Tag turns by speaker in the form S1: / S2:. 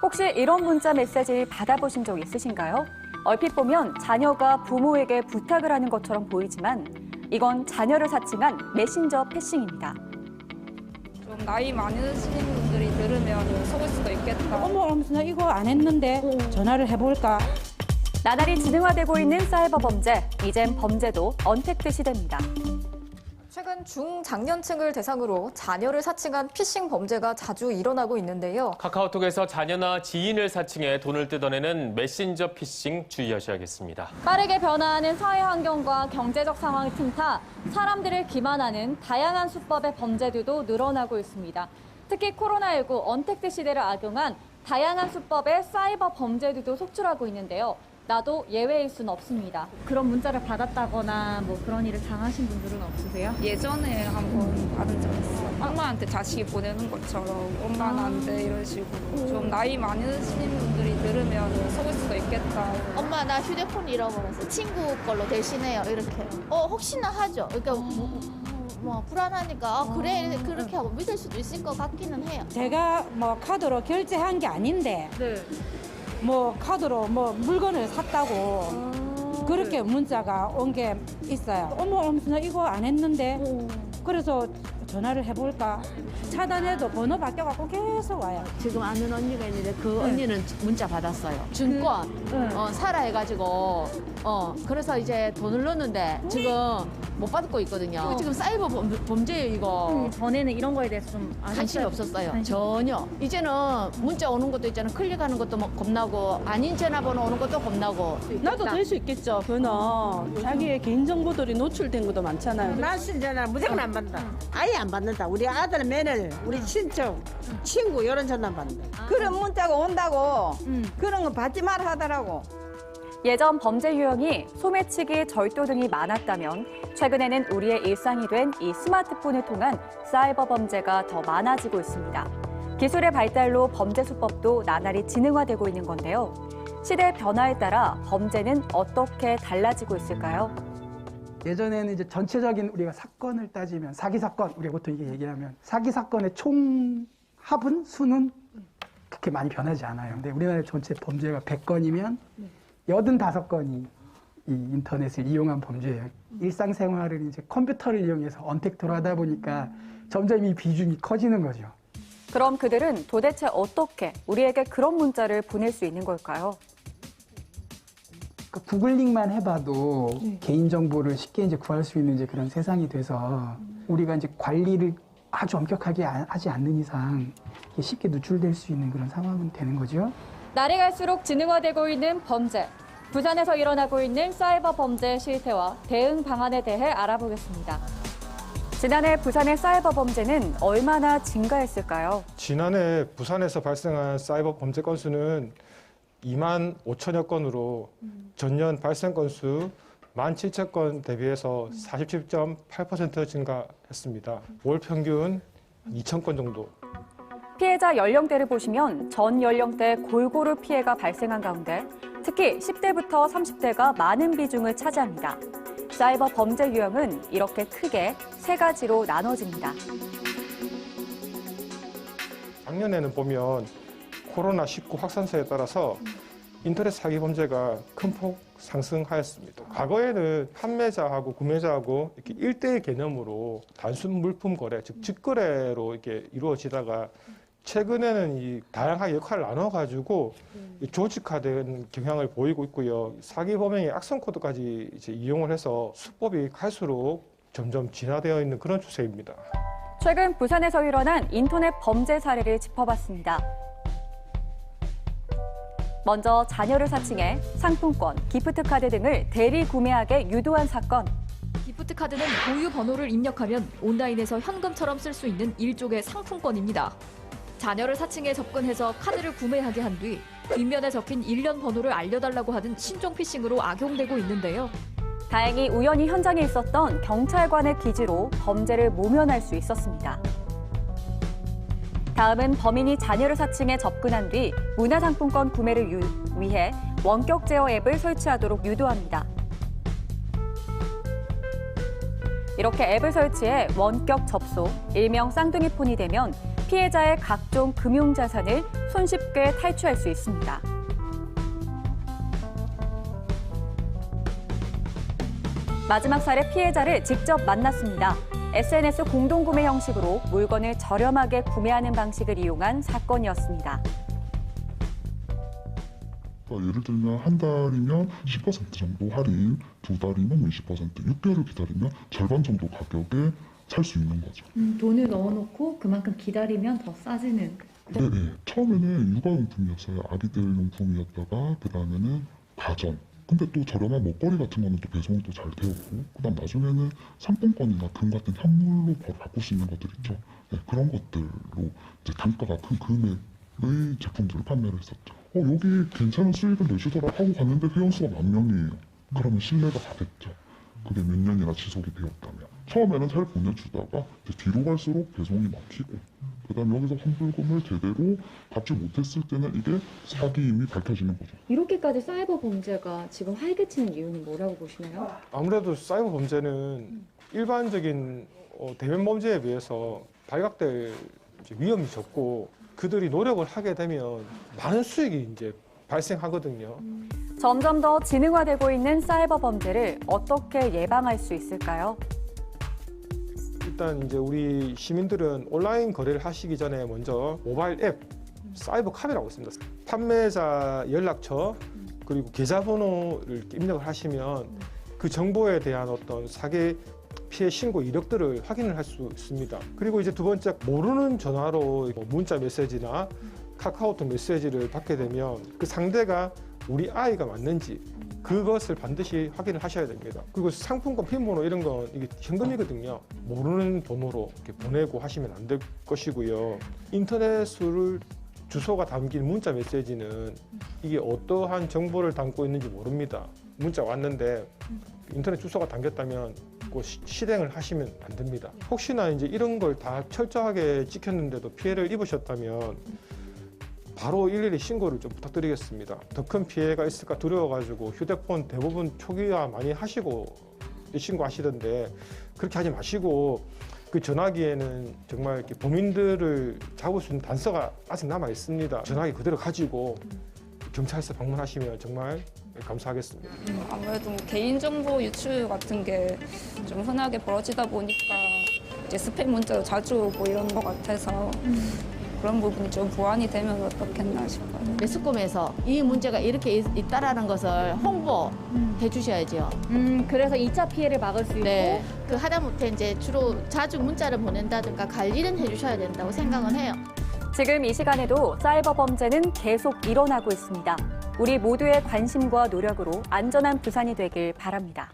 S1: 혹시 이런 문자 메시지 받아보신 적 있으신가요? 얼핏 보면 자녀가 부모에게 부탁을 하는 것처럼 보이지만 이건 자녀를 사칭한 메신저 패싱입니다.
S2: 좀 나이 많으신 분들이 들으면 속을 수도 있겠다.
S3: 어머, 나 이거 안 했는데 전화를 해볼까?
S1: 나날이 진흥화되고 있는 사이버 범죄, 이젠 범죄도 언택트 시대입니다.
S4: 최근 중장년층을 대상으로 자녀를 사칭한 피싱 범죄가 자주 일어나고 있는데요.
S5: 카카오톡에서 자녀나 지인을 사칭해 돈을 뜯어내는 메신저 피싱 주의하셔야겠습니다.
S1: 빠르게 변화하는 사회 환경과 경제적 상황을 틈타 사람들을 기만하는 다양한 수법의 범죄들도 늘어나고 있습니다. 특히 코로나19 언택트 시대를 악용한 다양한 수법의 사이버 범죄들도 속출하고 있는데요. 나도 예외일 수는 없습니다. 그런 문자를 받았다거나 뭐 그런 일을 당하신 분들은 없으세요?
S2: 예전에 한번 받은 적 있어요. 엄마한테 자식이 보내는 것처럼 엄마는 안 돼 이런 식으로. 좀 나이 많으신 분들이 들으면 속을 수도 있겠다.
S6: 엄마 나 휴대폰 잃어버렸어. 친구 걸로 대신해요. 이렇게. 혹시나 하죠. 그러니까 뭐 불안하니까 그래 그렇게 하고 믿을 수도 있을 것 같기는 해요.
S3: 제가 뭐 카드로 결제한 게 아닌데 뭐 카드로 뭐 물건을 샀다고 그렇게 문자가 온 게 있어요. 어머, 나 이거 안 했는데 그래서 전화를 해볼까? 차단해도 번호 바뀌어갖고 계속 와요.
S7: 지금 아는 언니가 있는데 그 언니는 문자 받았어요.
S6: 증권 사라 해가지고 그래서 이제 돈을 넣었는데 지금 못 받고 있거든요. 지금 사이버 범죄예요 이거.
S1: 전에는 이런 거에 대해서 좀
S6: 관심이 없었어요. 전혀. 이제는 문자 오는 것도 있잖아. 클릭하는 것도 뭐 겁나고 아닌 전화번호 오는 것도 겁나고.
S8: 나도 될 수 있겠죠. 변화. 자기의 개인정보들이 노출된 것도 많잖아요.
S9: 나신 전화 무조건 안 받는다. 아예 안 받는다. 우리 아들, 며느리, 우리 친척, 친구 이런 전화 받는다.
S10: 그런 문자가 온다고 그런 거 받지 말아 하더라고.
S1: 예전 범죄 유형이 소매치기, 절도 등이 많았다면 최근에는 우리의 일상이 된 이 스마트폰을 통한 사이버 범죄가 더 많아지고 있습니다. 기술의 발달로 범죄 수법도 나날이 진흥화되고 있는 건데요. 시대의 변화에 따라 범죄는 어떻게 달라지고 있을까요?
S11: 예전에는 이제 전체적인 우리가 사건을 따지면 사기 사건, 우리가 보통 이게 얘기하면 사기 사건의 총 합은 수는 그렇게 많이 변하지 않아요. 근데 우리나라 전체 범죄가 100건이면 85건이 이 인터넷을 이용한 범죄예요. 일상생활을 이제 컴퓨터를 이용해서 언택트로 하다 보니까 점점 이 비중이 커지는 거죠.
S1: 그럼 그들은 도대체 어떻게 우리에게 그런 문자를 보낼 수 있는 걸까요?
S11: 그러니까 구글링만 해봐도 개인정보를 쉽게 이제 구할 수 있는 이제 그런 세상이 돼서 우리가 이제 관리를 아주 엄격하게 하지 않는 이상 쉽게 누출될 수 있는 그런 상황은 되는 거죠.
S1: 날이 갈수록 진흥화되고 있는 범죄. 부산에서 일어나고 있는 사이버 범죄 실태와 대응 방안에 대해 알아보겠습니다. 지난해 부산의 사이버 범죄는 얼마나 증가했을까요?
S12: 지난해 부산에서 발생한 사이버 범죄 건수는 2만 5천여 건으로 전년 발생 건수 17,000건 대비해서 47.8% 증가했습니다. 월 평균 2,000건 정도.
S1: 피해자 연령대를 보시면 전 연령대 골고루 피해가 발생한 가운데 특히 10대부터 30대가 많은 비중을 차지합니다. 사이버 범죄 유형은 이렇게 크게 세 가지로 나눠집니다.
S12: 작년에는 보면 코로나19 확산세에 따라서 인터넷 사기 범죄가 큰 폭 상승하였습니다. 과거에는 판매자하고 구매자하고 이렇게 1대1 개념으로 단순 물품 거래, 즉 직거래로 이렇게 이루어지다가 최근에는 이 다양하게 역할을 나눠가지고 조직화된 경향을 보이고 있고요. 사기 범행의 악성 코드까지 이제 이용을 해서 수법이 갈수록 점점 진화되어 있는 그런 추세입니다.
S1: 최근 부산에서 일어난 인터넷 범죄 사례를 짚어봤습니다. 먼저 자녀를 사칭해 상품권, 기프트카드 등을 대리 구매하게 유도한 사건.
S13: 기프트카드는 보유 번호를 입력하면 온라인에서 현금처럼 쓸 수 있는 일종의 상품권입니다. 자녀를 사칭해 접근해서 카드를 구매하게 한 뒤 뒷면에 적힌 일련 번호를 알려달라고 하는 신종 피싱으로 악용되고 있는데요.
S1: 다행히 우연히 현장에 있었던 경찰관의 기지로 범죄를 모면할 수 있었습니다. 다음은 범인이 자녀를 사칭해 접근한 뒤 문화상품권 구매를 위해 원격 제어 앱을 설치하도록 유도합니다. 이렇게 앱을 설치해 원격 접속, 일명 쌍둥이 폰이 되면 피해자의 각종 금융자산을 손쉽게 탈취할 수 있습니다. 마지막 사례 피해자를 직접 만났습니다. SNS 공동구매 형식으로 물건을 저렴하게 구매하는 방식을 이용한 사건이었습니다.
S14: 예를 들면 한 달이면 10% 정도 할인, 2달이면 20%, 6개월을 기다리면 절반 정도 가격에 살 수 있는 거죠.
S1: 돈을 넣어놓고 그만큼 기다리면 더 싸지는.
S14: 네. 처음에는 육아용품이었어요. 아기들 용품이었다가 그다음에는 가전. 근데 또 저렴한 먹거리 같은 거는 또 배송이 또 잘 되었고, 그다음 나중에는 상품권이나 금 같은 현물로 바로 바꿀 수 있는 것들 있죠. 네, 그런 것들로 이제 단가가 큰 금액의 제품들을 판매를 했었죠. 여기 괜찮은 수익을 내주더라 하고 갔는데 회원수가 10,000명이에요. 그러면 신뢰가 가겠죠. 그게 몇 년이나 지속이 되었다면. 처음에는 잘 보내주다가 이제 뒤로 갈수록 배송이 막히고, 그다음 여기서 환불금을 제대로 갚지 못했을 때는 이게 사기임이 밝혀지는 거죠.
S1: 이렇게까지 사이버 범죄가 지금 활개치는 이유는 뭐라고 보시나요?
S12: 아무래도 사이버 범죄는 일반적인 대면 범죄에 비해서 발각될 위험이 적고, 그들이 노력을 하게 되면 많은 수익이 이제 발생하거든요.
S1: 점점 더 지능화되고 있는 사이버 범죄를 어떻게 예방할 수 있을까요?
S12: 일단 이제 우리 시민들은 온라인 거래를 하시기 전에 먼저 모바일 앱 사이버 카메라고 있습니다. 판매자 연락처 그리고 계좌번호를 입력을 하시면 그 정보에 대한 어떤 사기 피해 신고 이력들을 확인을 할 수 있습니다. 그리고 이제 두 번째, 모르는 전화로 문자 메시지나 카카오톡 메시지를 받게 되면 그 상대가 우리 아이가 맞는지 그것을 반드시 확인을 하셔야 됩니다. 그리고 상품권 핀번호 이런 건 이게 현금이거든요. 모르는 번호로 이렇게 보내고 하시면 안 될 것이고요. 인터넷을 주소가 담긴 문자 메시지는 이게 어떠한 정보를 담고 있는지 모릅니다. 문자 왔는데 인터넷 주소가 담겼다면 그 실행을 하시면 안 됩니다. 혹시나 이제 이런 걸 다 철저하게 지켰는데도 피해를 입으셨다면 바로 일일이 신고를 좀 부탁드리겠습니다. 더 큰 피해가 있을까 두려워가지고 휴대폰 대부분 초기화 많이 하시고 신고하시던데 그렇게 하지 마시고, 그 전화기에는 정말 이렇게 범인들을 잡을 수 있는 단서가 아직 남아 있습니다. 전화기 그대로 가지고 경찰서 방문하시면 정말 감사하겠습니다.
S2: 아무래도 개인정보 유출 같은 게 좀 흔하게 벌어지다 보니까 이제 스팸 문자도 자주 오고 이런 것 같아서 그런 부분이 좀 보완이 되면 어떻겠나 싶어요.
S6: 매스컴에서 이 문제가 이렇게 있다라는 것을 홍보해 주셔야죠.
S1: 그래서 2차 피해를 막을 수 있고.
S6: 네. 그 하다못해 이제 주로 자주 문자를 보낸다든가 관리는 해주셔야 된다고 생각은 해요.
S1: 지금 이 시간에도 사이버 범죄는 계속 일어나고 있습니다. 우리 모두의 관심과 노력으로 안전한 부산이 되길 바랍니다.